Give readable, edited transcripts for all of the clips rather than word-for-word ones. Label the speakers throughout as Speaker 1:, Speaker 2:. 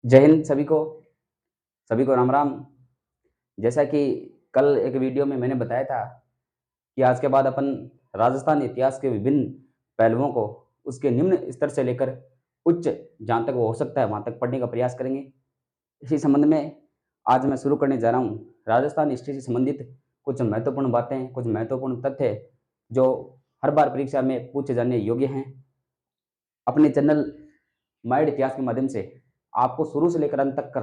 Speaker 1: जय हिंद सभी को राम राम। जैसा कि कल एक वीडियो में मैंने बताया था कि आज के बाद अपन राजस्थान इतिहास के विभिन्न पहलुओं को उसके निम्न स्तर से लेकर उच्च जहाँ तक वो हो सकता है वहाँ तक पढ़ने का प्रयास करेंगे। इसी संबंध में आज मैं शुरू करने जा रहा हूँ राजस्थान हिस्ट्री से संबंधित कुछ महत्वपूर्ण बातें, कुछ महत्वपूर्ण तथ्य जो हर बार परीक्षा में पूछे जाने योग्य हैं। अपने चैनल माइड इतिहास के माध्यम से आपको शुरू से लेकर अंत तक कर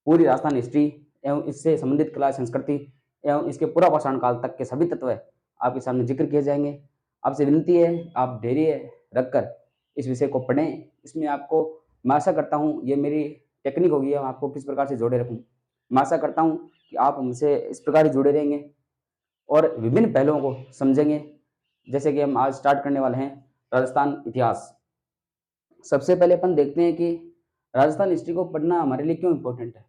Speaker 1: पूरी राजस्थान हिस्ट्री एवं इससे संबंधित कला संस्कृति एवं इसके पूरा पाषाण काल तक के सभी तत्व आपके सामने जिक्र किए जाएंगे। आपसे विनती है आप धैर्य रखकर इस विषय को पढ़ें। इसमें आपको मैं आशा करता हूँ ये मेरी टेक्निक होगी, आपको किस प्रकार से जोड़े रखूँ। मैं आशा करता हूँ कि आप हमसे इस प्रकार ही जुड़े रहेंगे और विभिन्न पहलुओं को समझेंगे। जैसे कि हम आज स्टार्ट करने वाले हैं राजस्थान इतिहास। सबसे पहले अपन देखते हैं कि राजस्थान हिस्ट्री को पढ़ना हमारे लिए क्यों इम्पोर्टेंट है।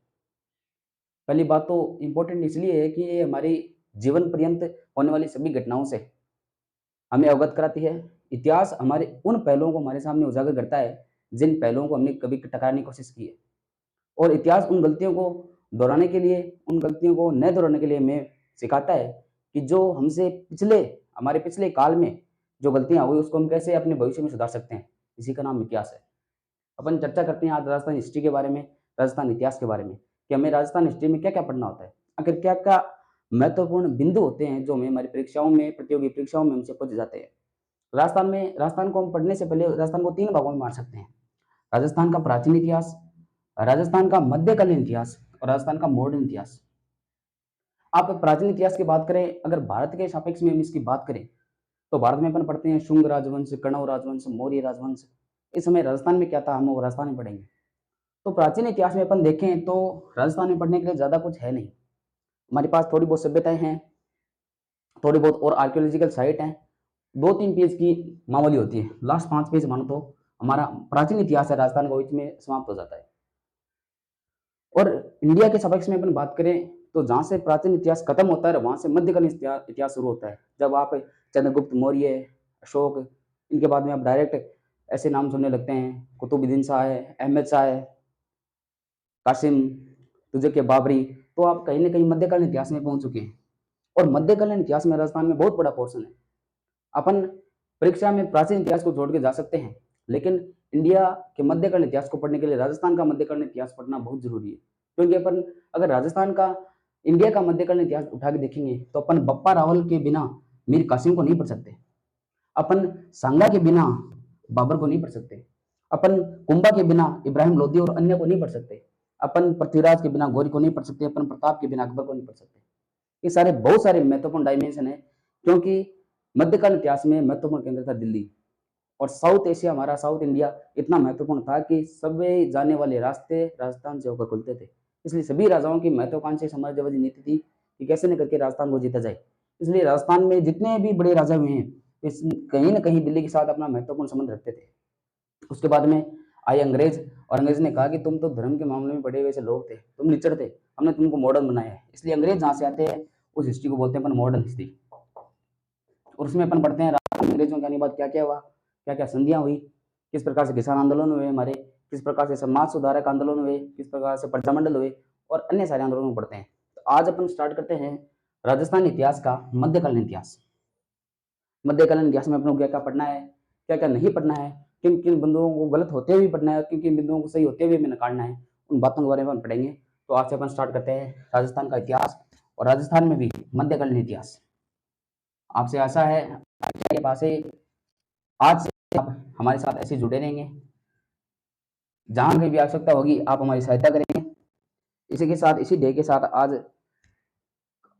Speaker 1: पहली बात तो इम्पोर्टेंट इसलिए है कि ये हमारी जीवन पर्यंत होने वाली सभी घटनाओं से हमें अवगत कराती है। इतिहास हमारे उन पहलुओं को हमारे सामने उजागर करता है जिन पहलुओं को हमने कभी टकराने की कोशिश की है, और इतिहास उन गलतियों को दोहराने के लिए, उन गलतियों को न दोहराने के लिए हमें सिखाता है कि जो हमसे हमारे पिछले काल में जो गलतियां हुई उसको हम कैसे अपने भविष्य में सुधार सकते हैं। इसी का नाम इतिहास है। अपन चर्चा करते हैं आज राजस्थान हिस्ट्री के बारे में, राजस्थान इतिहास के बारे में, कि हमें राजस्थान हिस्ट्री में क्या क्या पढ़ना होता है, आखिर क्या क्या महत्वपूर्ण बिंदु होते हैं जो हमें हमारी परीक्षाओं में, प्रतियोगी परीक्षाओं में हमसे पूछे जाते हैं। राजस्थान को हम पढ़ने से पहले राजस्थान को 3 भागों में बांट सकते हैं। राजस्थान का प्राचीन इतिहास, राजस्थान का मध्यकालीन इतिहास और राजस्थान का मॉडर्न इतिहास। आप प्राचीन इतिहास की बात करें, अगर भारत के सापेक्ष में हम इसकी बात करें तो भारत में अपन पढ़ते हैं शुंग राजवंश, कण्व राजवंश, मौर्य राजवंश। इस समय राजस्थान में क्या था हम वो राजस्थान में पढ़ेंगे। तो प्राचीन इतिहास में अपन देखें तो राजस्थान में पढ़ने के लिए ज़्यादा कुछ है नहीं। हमारे पास थोड़ी बहुत सभ्यताएं हैं, थोड़ी बहुत और आर्कियोलॉजिकल साइट हैं। 2-3 पेज की मामूली होती है, लास्ट 5 पेज मानो तो हमारा प्राचीन इतिहास है राजस्थान का इसमें समाप्त हो जाता है। और इंडिया के सापेक्ष में अपन बात करें तो जहाँ से प्राचीन इतिहास खत्म होता है वहाँ से मध्यकालीन इतिहास शुरू होता है। जब आप चंद्रगुप्त मौर्य, अशोक, इनके बाद में आप डायरेक्ट ऐसे नाम सुनने लगते हैं, कुतुबुद्दीन शाह है, अहमद शाह है, कासिम, तुझे के बाबरी, तो आप कहीं ना कहीं मध्यकालीन इतिहास में पहुंच चुके हैं। और मध्यकालीन इतिहास में राजस्थान में बहुत बड़ा पोर्शन है। अपन परीक्षा में प्राचीन इतिहास को जोड़ के जा सकते हैं, लेकिन इंडिया के मध्यकालीन इतिहास को पढ़ने के लिए राजस्थान का मध्यकालीन इतिहास पढ़ना बहुत जरूरी है। क्योंकि अपन अगर राजस्थान का, इंडिया का मध्यकालीन इतिहास उठा के देखेंगे तो अपन बप्पा रावल के बिना मीर कासिम को नहीं पढ़ सकते, अपन सांगा के बिना बाबर को नहीं पढ़ सकते, अपन कुंभा के बिना इब्राहिम लोधी और अन्य को नहीं पढ़ सकते, अपन पृथ्वीराज के बिना गौरी को नहीं पढ़ सकते, अपन प्रताप के बिना अकबर को नहीं पढ़ सकते। ये सारे बहुत सारे महत्वपूर्ण डायमेंशन है, क्योंकि मध्यकालीन इतिहास में महत्वपूर्ण केंद्र था दिल्ली। और साउथ एशिया, हमारा साउथ इंडिया इतना महत्वपूर्ण था कि सभी जाने वाले रास्ते राजस्थान से होकर खुलते थे। इसलिए सभी राजाओं की महत्वाकांक्षी साम्राज्यवादी नीति थी कि कैसे न करके राजस्थान को जीता जाए। इसलिए राजस्थान में जितने भी बड़े राजा हुए हैं इस कहीं ना कहीं दिल्ली के साथ अपना महत्वपूर्ण संबंध रखते थे। उसके बाद में आए अंग्रेज, और अंग्रेज ने कहा कि तुम तो धर्म के मामले में बड़े वैसे लोग थे, तुम निचर थे, हमने तुमको मॉडर्न बनाया है। इसलिए अंग्रेज जहाँ से आते हैं उस हिस्ट्री को बोलते हैं अपन मॉडर्न हिस्ट्री। और उसमें अपन पढ़ते हैं अंग्रेजों के आने के बाद क्या क्या हुआ, क्या क्या संधियां हुई, किस प्रकार से किसान आंदोलन हुए हमारे, किस प्रकार से समाज सुधारक आंदोलन हुए, किस प्रकार से प्रजामंडल हुए, और अन्य सारे आंदोलन पढ़ते हैं। तो आज अपन स्टार्ट करते हैं राजस्थान इतिहास का मध्यकालीन इतिहास। मध्यकालीन इतिहास में अपनों को क्या क्या पढ़ना है, क्या क्या नहीं पढ़ना है, किन किन बिंदुओं को गलत होते हुए पढ़ना है, किन किन बिंदुओं को सही होते हुए हमें नकारना है, उन बातों के बारे में अपन पढ़ेंगे। तो आज से अपन स्टार्ट करते हैं राजस्थान का इतिहास, और राजस्थान में भी मध्यकालीन इतिहास। आपसे आशा है आपके पास है, आज से आप हमारे साथ ऐसे जुड़े रहेंगे, जहां कहीं भी आवश्यकता होगी आप हमारी सहायता करेंगे। इसी के साथ, इसी ध्येय के साथ आज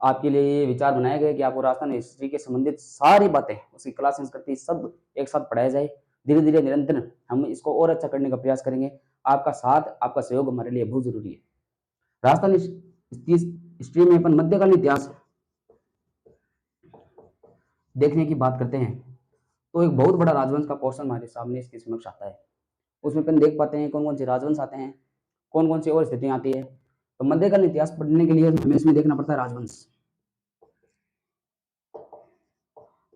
Speaker 1: आपके लिए ये विचार बनाया गया कि आपको राजस्थान हिस्ट्री के संबंधित सारी बातें, उसकी कला संस्कृति सब एक साथ पढ़ाया जाए। धीरे धीरे निरंतर हम इसको और अच्छा करने का प्रयास करेंगे। आपका साथ, आपका सहयोग हमारे लिए बहुत जरूरी है। राजस्थान हिस्ट्री में अपन मध्यकालीन इतिहास देखने की बात करते हैं तो एक बहुत बड़ा राजवंश का क्वेश्चन हमारे सामने इसके समक्ष आता है। उसमें अपन देख पाते हैं कौन कौन से राजवंश आते हैं, कौन कौन सी और स्थितियां आती है। तो मध्यकालीन इतिहास पढ़ने के लिए हमें इसमें देखना पड़ता है राजवंश,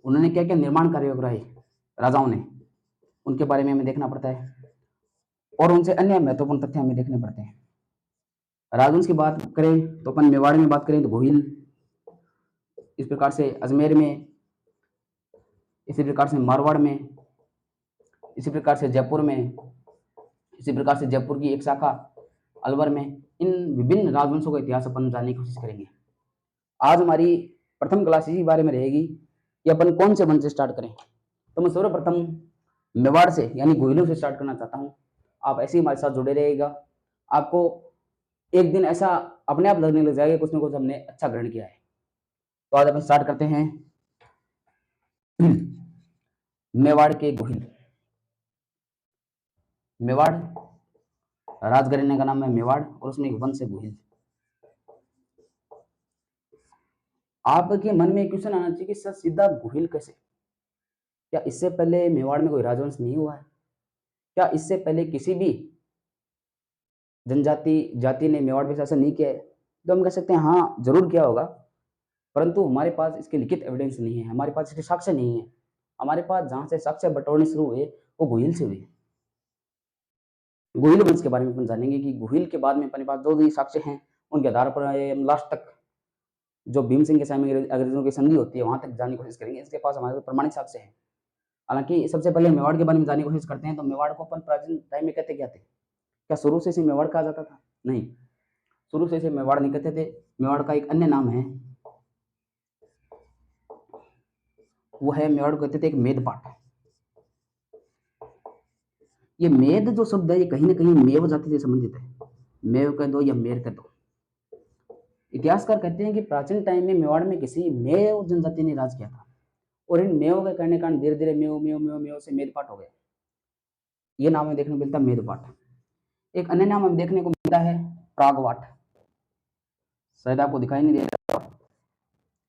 Speaker 1: उन्होंने क्या क्या निर्माण कार्य कराए राजाओं ने, उनके बारे में हमें देखना पड़ता है। और उनसे अन्य महत्वपूर्ण तथ्य हमें देखने पड़ते हैं। राजवंश की बात करें तो अपन मेवाड़ में बात करें तो गोहिल, इस प्रकार से अजमेर में, इसी प्रकार से मारवाड़ में, इसी प्रकार से जयपुर में, इसी प्रकार से जयपुर की एक शाखा अलवर में। इन विभिन्न राजवंशों का इतिहास अपन जानने की कोशिश करेंगे। आज हमारी प्रथम क्लास इसी बारे में रहेगी कि अपन कौन से वंश से स्टार्ट करें। तो मैं सर्वप्रथम मेवाड़ से यानी गोहिलों से स्टार्ट करना चाहता हूँ। आप ऐसे ही हमारे साथ जुड़े रहिएगा। आपको एक दिन ऐसा अपने आप लगने लग जाएगा कुछ ना कुछ हमने अच्छा ग्रहण किया है। तो आज अपन स्टार्ट करते हैं मेवाड़ के गोहिल। मेवाड़, राजघराने का नाम है मेवाड़ और उसमें एक वंश है गोहिल। आपके मन में एक क्वेश्चन आना चाहिए कि सर सीधा गोहिल कैसे? क्या इससे पहले मेवाड़ में कोई राजवंश नहीं हुआ है? क्या इससे पहले किसी भी जाति ने मेवाड़ पे शासन नहीं किया है? तो हम कह सकते हैं हाँ जरूर किया होगा, परंतु हमारे पास इसके लिखित एविडेंस नहीं है, हमारे पास इसके साक्ष्य नहीं है। हमारे पास जहां से साक्ष्य बटोरने शुरू हुए वो गोहिल से हुए। गोहिल वंश के बारे में अपन जानेंगे कि गोहिल के बाद में अपने पास जो भी साक्ष्य हैं उनके आधार पर हम लास्ट तक जो भीम सिंह के समय में अंग्रेजों की संधि होती है वहां तक जानने की कोशिश करेंगे। इसके पास हमारे प्रमाणित साक्ष्य है। हालांकि सबसे पहले मेवाड़ के बारे में जानने की कोशिश करते हैं। तो मेवाड़ को अपन प्राचीन टाइम में कहते क्या थे? क्या शुरू से इसे मेवाड़ कहा जाता था? नहीं, शुरू से इसे मेवाड़ नहीं कहते थे। मेवाड़ का एक अन्य नाम है, वो है मेवाड़ को कहते थे एक मेदपाट। ये मेद जो शब्द है ये कहीं ना कहीं मेव जाति से संबंधित है। मेव कह दो या मेर कह दो। इतिहासकार कहते हैं कि प्राचीन टाइम में मेवाड़ में किसी मेव जनजाति ने राज किया था और इन मेव के करने कारण धीरे धीरे मेव मेव मेव मेव से मेदपाट हो गया। ये नाम हमें देखने को मिलता है मेदपाट। एक अन्य नाम हमें देखने को मिलता है प्रागवाट। शायद आपको दिखाई नहीं दे रहा।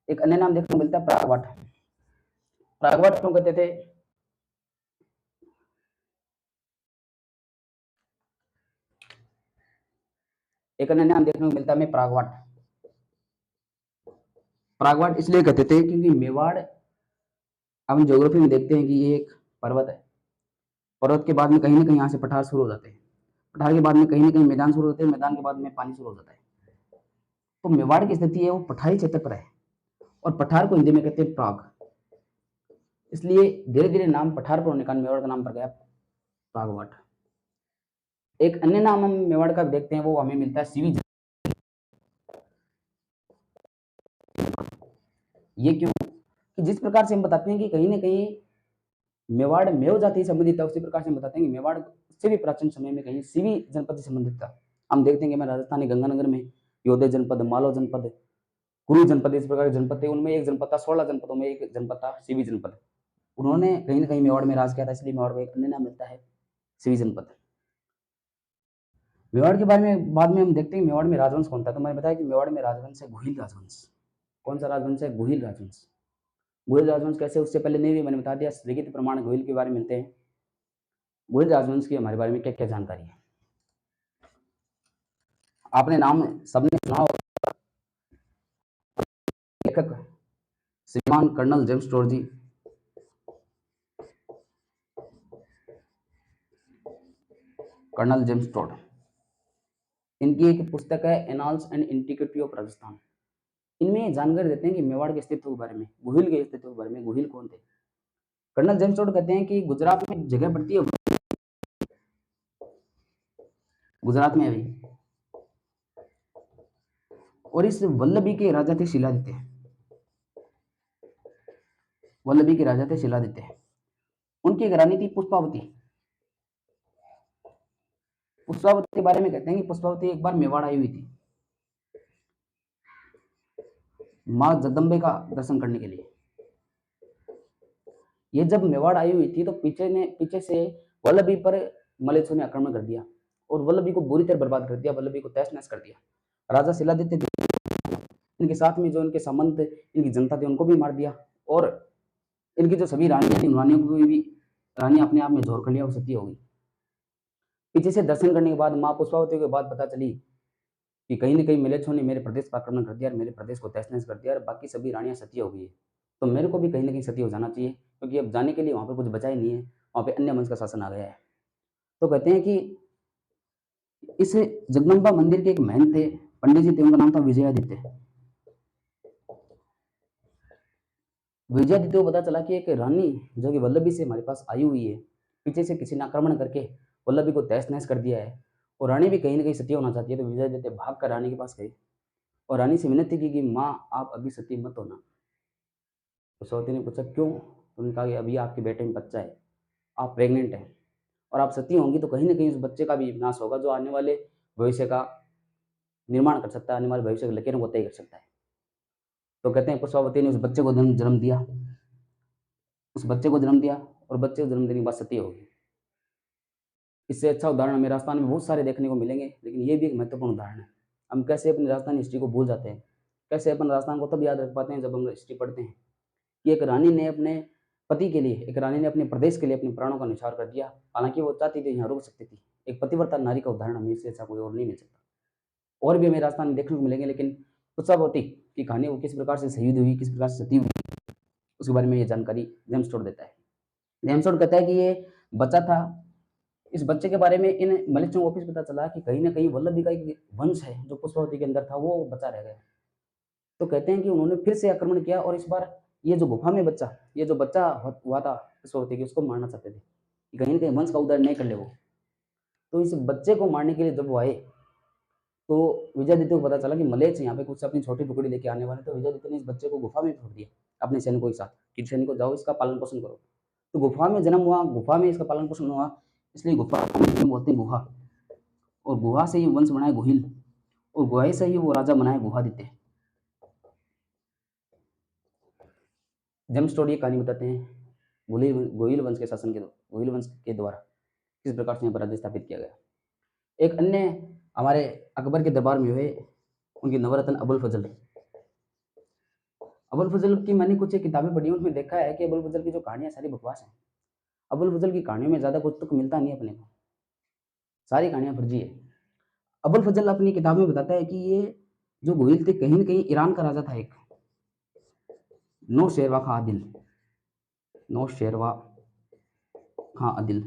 Speaker 1: एक अन्य नाम देखने को मिलता है प्रागवाट। प्रागवाट क्यों कहते थे? एक अन्य नाम देखने को मिलता है प्रागवाट। प्रागवाट इसलिए कहते थे क्योंकि मेवाड़, हम ज्योग्राफी में देखते हैं कि ये एक पर्वत है। पर्वत के बाद में कहीं ना कहीं यहाँ से पठार शुरू हो जाते हैं। पठार के बाद में कहीं ना कहीं मैदान शुरू होते हैं। मैदान के बाद में पानी शुरू हो जाता है। तो मेवाड़ की स्थिति है वो पठारी क्षेत्र पर है और पठार को हिंदी में कहते हैं प्राग। इसलिए धीरे धीरे नाम पठार पर होने का मेवाड़ का नाम पड़ गया प्रागवाट। एक अन्य नाम हम मेवाड़ का देखते हैं वो हमें मिलता है सीवी। ये क्यों? कि जिस प्रकार से हम बताते हैं कि कहीं ना कहीं मेवाड़ मेव जाति से संबंधित था, उसी प्रकार से हम बताते हैं कि मेवाड़ से भी प्राचीन समय में कहीं सीवी जनपद से संबंधित था। हम देखते हैं कि मैं राजस्थानी गंगानगर में योधे जनपद, मालो जनपद, कुरु जनपद, इस प्रकार के जनपद थे। उनमें एक जनपद था, 16 जनपदों में एक जनपद था सीवी जनपद। उन्होंने कहीं ना कहीं मेवाड़ में राज किया था, इसलिए मेवाड़ को एक अन्य नाम मिलता है सीवी जनपद। मेवाड़ के बारे में बाद में हम देखते हैं मेवाड़ में राजवंश कौन था। तो मैंने बताया कि मेवाड़ में राजवंश है गोहिल राजवंश। कौन सा राजवंश है? गोहिल राजवंश। गोहिल राजवंश कैसे? उससे पहले नहीं भी मैंने बता दिया, लिखित प्रमाण गोहिल के बारे में मिलते हैं। गोहिल राजवंश की हमारे बारे में क्या क्या जानकारी है? आपने नाम सबने सुना होगा, लेखक श्रीमान कर्नल जेम्स टोड जी। कर्नल जेम्स टोड, इनकी एक पुस्तक है annals and antiquity of Rajasthan. इनमें जानकारी देते हैं कि मेवाड़ के अस्तित्व के बारे में, गोहिल के अस्तित्व के बारे में। गोहिल कौन थे? कर्नल जेम्स टोड कहते हैं कि गुजरात में जगह पड़ती है, गुजरात में अभी, और इस वल्लभी के राजा थे शिलादित्य। वल्लभी के राजा थे शिलादित्य। उनकी एक रानी थी पुष्पावती। पुष्पावती के बारे में कहते हैं कि पुष्पावती एक बार मेवाड़ आई हुई थी माँ जगदम्बे का दर्शन करने के लिए। ये जब मेवाड़ आई हुई थी तो पीछे से वल्लभी पर मलेच्छों ने आक्रमण कर दिया और वल्लभी को बुरी तरह बर्बाद कर दिया, वल्लभी को तहस नहस कर दिया। राजा शिलादित्य, इनके साथ में जो इनके सामंत, इनकी जनता थी, उनको भी मार दिया और इनकी जो सभी रानियां थी, रानियों को भी रानी अपने आप में जोर कर लिया और सती हो गई। पीछे से दर्शन करने के बाद माँ पुष्पावती को बात पता चली कि कहीं ना कहीं मिलेच्छों ने मेरे प्रदेश पर आक्रमण कर दिया और मेरे प्रदेश को तहस नहस कर दिया और बाकी सभी रानियां सती हो गई है, तो मेरे को भी कहीं ना कहीं सती हो जाना चाहिए, क्योंकि अब जाने के लिए वहां पर कुछ बचा ही नहीं है, वहां पे अन्य वंश का शासन आ गया है। तो कहते हैं कि इस जगदम्बा मंदिर के एक महंत थे, पंडित जी थे, उनका नाम था विजयादित्य। विजयादित्य को पता चला कि एक रानी जो कि वल्लभी से हमारे पास आई हुई है, पीछे से किसी ने आक्रमण करके वल्लभी को तहस-नहस कर दिया है और रानी भी कहीं न कहीं सती होना चाहती है। तो विजयादित्य भाग कर रानी के पास गए और रानी से विनती की कि माँ, आप अभी सती मत होना। तो सौती ने पूछा क्यों? तो उन्होंने कहा कि अभी आपके पेट में बच्चा है, आप प्रेग्नेंट हैं और आप सती होंगी तो कहीं न कहीं उस बच्चे का भी विनाश होगा जो आने वाले भविष्य का निर्माण कर सकता है, आने वाले भविष्य की लकीरों को तय कर सकता है। तो कहते हैं पुष्पावती ने उस बच्चे को जन्म दिया, उस बच्चे को जन्म दिया और बच्चे को जन्म देने के बाद सती हो गई। इससे अच्छा उदाहरण हमें राजस्थान में बहुत सारे देखने को मिलेंगे, लेकिन ये भी एक महत्वपूर्ण उदाहरण है। हम कैसे अपनी राजस्थानी हिस्ट्री को भूल जाते हैं, कैसे अपन राजस्थान को तब याद रख पाते हैं जब हम हिस्ट्री पढ़ते हैं कि एक रानी ने अपने पति के लिए, एक रानी ने अपने प्रदेश के लिए अपने प्राणों का न्यौछावर कर दिया। हालाँकि वो चाहती थी यहाँ रुक सकती थी। एक पतिव्रता नारी का उदाहरण हमें इससे अच्छा कोई और नहीं मिल सकता। और भी हमें राजस्थान में देखने को मिलेंगे, लेकिन पुष्पावती की कहानी वो किस प्रकार से शहीद हुई, किस प्रकार से सती हुई, उसके बारे में ये जानकारी जेम्स टोड देता है। जेम्स टोड कहता है कि ये बच्चा था, इस बच्चे के बारे में इन मलेच्छों को वापिस पता चला कि कहीं न कहीं वल्लभी का एक वंश है जो पुष्पावती के अंदर था, वो बचा रह गया। तो कहते हैं कि उन्होंने फिर से आक्रमण किया और इस बार ये जो गुफा में बच्चा, ये जो बच्चा हुआ था पुष्पावती की, उसको मारना चाहते थे कि कहीं न कहीं वंश का उद्धार नहीं कर ले वो। तो इस बच्चे को मारने के लिए जब वो आए, तो विजयादित्य को पता चला कि मलेच्छ यहाँ पे कुछ अपनी छोटी टुकड़ी लेके आने वाले, तो विजयादित्य ने इस बच्चे को गुफा में छोड़ दिया अपने सैनिकों के साथ कि सैनिकों जाओ इसका पालन पोषण करो। तो गुफा में जन्म हुआ, गुफा में इसका पालन पोषण हुआ, इसलिए गुफा को बोलते हैं गुहा। और गुहा से ही वंश बना है गोहिल और गुहा से ही वो राजा बना है गुहादित्य। जेम्स टोड ये कहानी बताते हैं गोहिल वंश के शासन के, गोहिल वंश के द्वारा किस प्रकार से यहाँ पर राज्य स्थापित किया गया। एक अन्य हमारे अकबर के दरबार में हुए उनकी नवरत्न अबुल फजल। अबुल फजल की मैंने कुछ किताबें पढ़ी, उनमें देखा है कि अबुल फजल की जो कहानियां सारी बकवास हैं। अबुल फजल की कहानियों में ज्यादा कुछ तुक मिलता नहीं अपने को, सारी कहानियां फर्जी है। अबुल फजल अपनी किताब में बताता है कि ये जो गोहिल थे कहीं न कहीं ईरान का राजा था एक, नौशेरवा खां आदिल, नौशेरवा खां आदिल।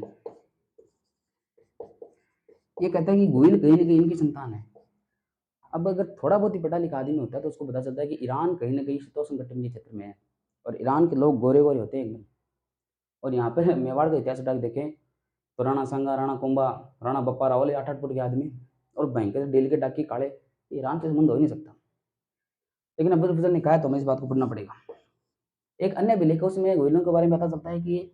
Speaker 1: ये कहता है कि गोहिल कहीं न कहीं इनकी संतान है। अब अगर थोड़ा बहुत ही पढ़ा लिखा आदमी होता है तो उसको पता चलता है कि ईरान कहीं न कहीं शीतोष्णकटिबंधीय क्षेत्र में है और ईरान के लोग गोरे-गोरे होते हैं एकदम। और यहाँ पे मेवाड़ का इतिहास उठा के देखें तो राणा सांगा, राणा कुंभा, राणा बप्पा रावल, 8-8 फुट के आदमी और भयंकर डेल के डाकी काले, ईरान से संबंध हो ही नहीं सकता। लेकिन अब्दुल फजल ने कहा है तो हमें इस बात को पढ़ना पड़ेगा। एक अन्य भी लिखा उसमें गोहिलों के बारे में पता चलता है कि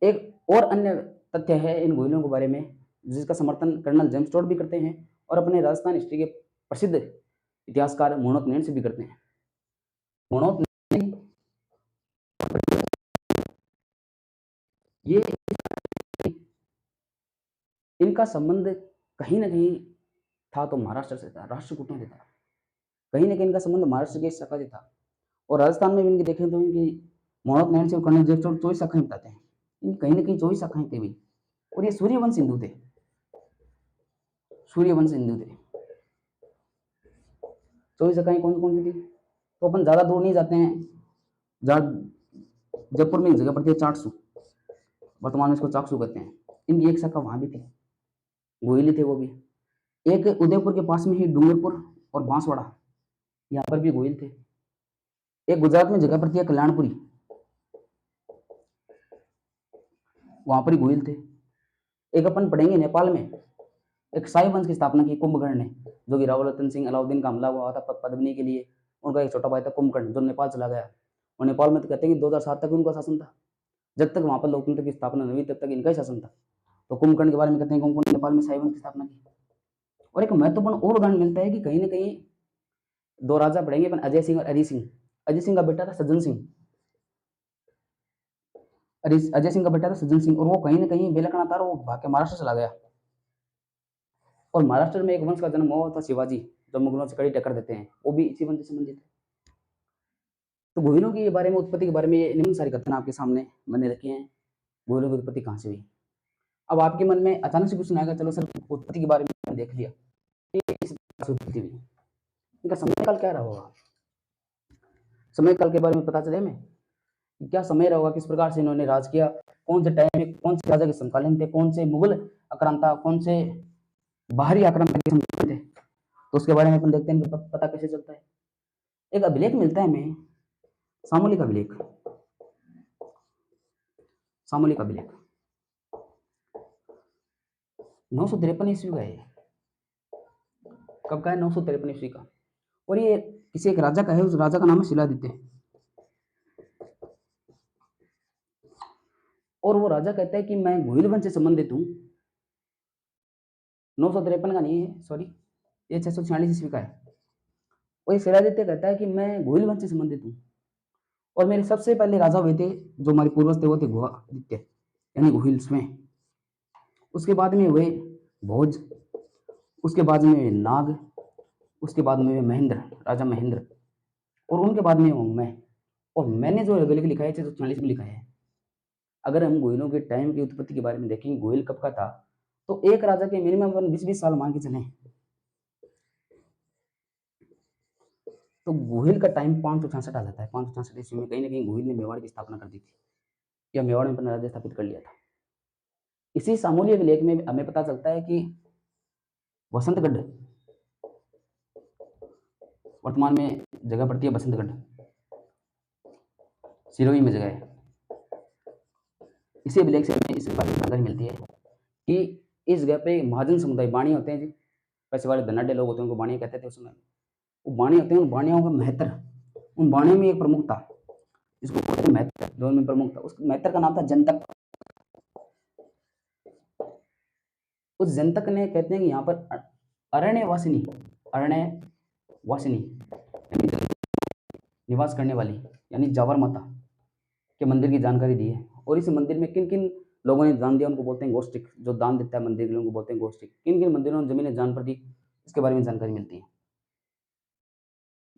Speaker 1: एक और अन्य तथ्य है इन गोहिलों के बारे में जिसका समर्थन कर्नल जेम्स टोड भी करते हैं और अपने राजस्थान हिस्ट्री के प्रसिद्ध इतिहासकार मोहनोत नैन से भी करते हैं। मोहनोत नैन ये इनका संबंध कहीं न कहीं था तो महाराष्ट्र से था, राष्ट्रकूटों से था। कहीं न कहीं इनका संबंध महाराष्ट्र के शाखा से था और राजस्थान में भी इनकी देखें तो इनकी मोहनोत नैन से और कर्नल जेम्स टोड 24 शाखाएँ बताते हैं। इनकी कहीं न कहीं 24 शाखाएँ थी भी और ये सूर्यवंश हिंदू थे, सूर्यवंश हिंदू थे। 24 शाखाएँ कौन-कौन सी थी? तो अपन ज़्यादा दूर नहीं जाते हैं, जहाँ जयपुर में एक जगह पड़ती है चाटसू, वर्तमान में इसको चाकसू कहते हैं। इनकी एक शाखा वहाँ भी थी, गोहिली थे वो भी। एक उदयपुर के पास में ही डूंगरपुर और बांसवाड़ा, यहाँ पर भी गोहिल थे। एक गुजरात में जगह पड़ती है कल्याणपुरी, वहाँ पर ही गोहिल थे। एक अपन पढ़ेंगे नेपाल में एक शाही वंश की स्थापना की कुंभकर्ण ने, जो कि राव रतन सिंह अलाउद्दीन का हमला हुआ था पद्मिनी के लिए। उनका एक छोटा भाई था कुंभकर्ण जो नेपाल चला गया और नेपाल में तो कहते हैं कि 2007 तक उनका शासन था। जब तक वहाँ पर लोकतंत्र की स्थापना नहीं हुई तब तक इनका ही शासन था। तो कुंभकर्ण के बारे में कहते हैं कुंभकर्ण नेपाल में शाही वंश की स्थापना की। और एक महत्वपूर्ण और उदाहरण मिलता है कि कहीं न कहीं दो राजा पढ़ेंगे अपन, अजय सिंह और अरिजीत सिंह। अजय सिंह का बेटा था सज्जन सिंह, अजय सिंह का बेटा था सज्जन सिंह और वो कहीं न कहीं बेलखना था और वो भाग के महाराष्ट्र चला गया। और महाराष्ट्र में एक वंश का जन्म हुआ था शिवाजी, जो मुगलों से कड़ी टक्कर देते हैं, वो भी इसी वंश से संबंधित है। तो गोहिलों के बारे में, उत्पत्ति के बारे में ये निम्न सारी कथन आपके सामने मैंने रखे हैं। गोहिलों की उत्पत्ति कहाँ से हुई? अब आपके मन में अचानक से क्वेश्चन आएगा, चलो सर उत्पत्ति के बारे में देख लिया, ये इस उत्पत्ति हुई, इनका समयकाल क्या रहा होगा? समय काल के बारे में पता चले हमें कि क्या समय रहा होगा, किस प्रकार से इन्होंने राज किया, कौन से टाइम में कौन से राजा के समकालीन थे, कौन से मुगल आक्रांता, कौन से बाहरी आक्रांता के समकालीन थे। तो उसके बारे में अपन देखते हैं कि पता कैसे चलता है। एक अभिलेख मिलता है हमें, सामूलिक अभिलेख, सामूलिक अभिलेख 953 ईस्वी का है। कब का है? 953 ईस्वी का। और ये किसी एक राजा का है, उस राजा का नाम है शिलादित्य। और वो राजा कहता है कि मैं घुइल वंश से संबंधित हूँ। 953 का नहीं है, सॉरी, ये 646 ईस्वी का है। और ये शिलादित्य कहता है कि मैं घुइल वंश से संबंधित हूँ और मेरे सबसे पहले राजा हुए थे जो हमारे पूर्वज थे, वो थे गुहादित्य यानी घुइल स्वयं। उसके बाद में हुए भोज, उसके बाद में नाग, उसके बाद में महेंद्र, राजा महेंद्र, और उनके बाद में हूँ मैं। और मैंने जो अभिलेख लिखा है 646 में लिखा है। अगर हम गोइलों के टाइम की उत्पत्ति के बारे में देखेंगे, गोइल कब का था, तो एक राजा के मिनिमम 20-20 साल मान के चलें, तो गोहिल का टाइम 566 आ जाता है। 566 ईस्वी में कहीं ना कहीं गोहिल ने मेवाड़ की स्थापना कर दी थी, या मेवाड़ में अपना राज्य स्थापित कर लिया था। इसी सामूलिक अभिलेख में हमें पता चलता है कि बसंतगढ़, वर्तमान में जगह पड़ती है बसंतगढ़, सिरोही में जगह है। इसी अभिलेख से हमें इस बात की जानकारी मिलती है कि इस जगह पे महाजन समुदाय बाणी होते हैं जी, पैसे वाले धनाढ़ लोग होते हैं, उनको बाणी कहते थे उस समय। वो बाणी होते हैं, उन बाणियों का महतर, उन बाणियों में एक प्रमुख था जिसको बोलते हैं महतर, जो उनमें प्रमुख था, उस महतर का नाम था जनतक। उस जनतक ने, कहते हैं कि यहाँ पर अरण्यवासिनी, अरण्यवासिनी निवास करने वाली यानी जावर माता के मंदिर की जानकारी दी है। और इस मंदिर में किन किन लोगों ने दान दिया उनको बोलते हैं गोष्ठिक। जो दान देता है मंदिर के लोगों को बोलते हैं गोष्ठिक। किन किन मंदिरों ने जमीनें दान पर दी, इसके बारे में जानकारी मिलती है।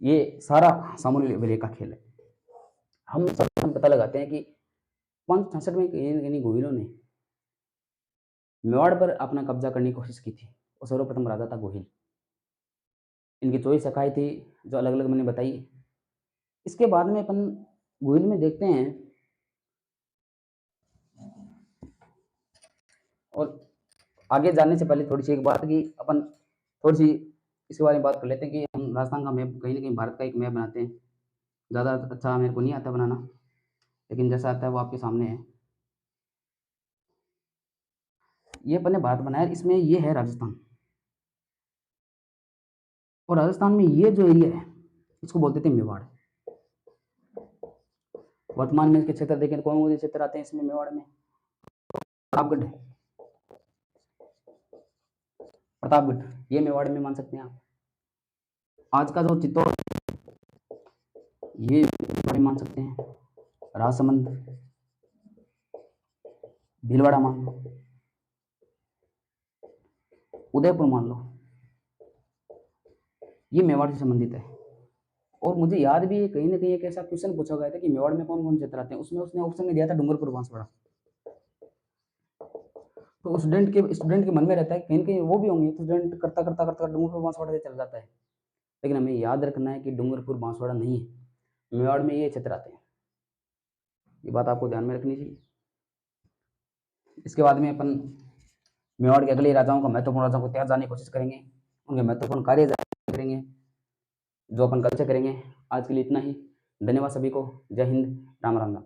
Speaker 1: ये सारा सामूहिक अभिलेख का खेल है। हम सब पता लगाते हैं कि 566 में कहीं गोहिलों ने मेवाड़ पर अपना कब्जा करने की कोशिश की थी, और सर्वप्रथम राजा था गोहिल। इनकी 24 शाखाएं थी जो अलग अलग मैंने बताई। इसके बाद में अपन गोहिल में देखते हैं, और आगे जानने से पहले थोड़ी सी एक बात कि अपन थोड़ी सी इसके बारे में बात कर लेते हैं कि हम राजस्थान का मैप, कहीं ना कहीं भारत का एक मैप बनाते हैं। ज़्यादा अच्छा मेरे को नहीं आता बनाना, लेकिन जैसा आता है वो आपके सामने है। ये अपन ने भारत बनाया, इसमें ये है राजस्थान, और राजस्थान में ये जो एरिया है इसको बोलते थे मेवाड़। वर्तमान में इसके क्षेत्र देखें, कौन कौन से क्षेत्र आते हैं इसमें मेवाड़ में? प्रतापगढ़ है, प्रतापगढ़ ये मेवाड़ में मान सकते हैं आप। आज का जो चित्तौड़, ये मेवाड़ में मान सकते हैं। राजसमंद, भीलवाड़ा मान लो, उदयपुर मान लो, ये मेवाड़ से संबंधित है। और मुझे याद भी है कहीं ना कहीं एक ऐसा क्वेश्चन पूछा गया था कि मेवाड़ में कौन कौन क्षेत्र आते हैं, उसमें उसने ऑप्शन में दिया था डूंगरपुर बांसवाड़ा। तो स्टूडेंट के मन में रहता है कहीं कहीं वो भी होंगे, तो स्टूडेंट करता करता करता डूंगरपुर बांसवाड़ा से चल जाता है। लेकिन हमें याद रखना है कि डूंगरपुर बांसवाड़ा नहीं है, मेवाड़ में ये क्षेत्र आते हैं। ये बात आपको ध्यान में रखनी चाहिए। इसके बाद में अपन मेवाड़ के अगले राजाओं का, महत्वपूर्ण राजाओं को इतिहास जानने की कोशिश करेंगे, उनके महत्वपूर्ण कार्य करेंगे, जो अपन कल से करेंगे। आज के लिए इतना ही। धन्यवाद सभी को। जय हिंद, राम राम।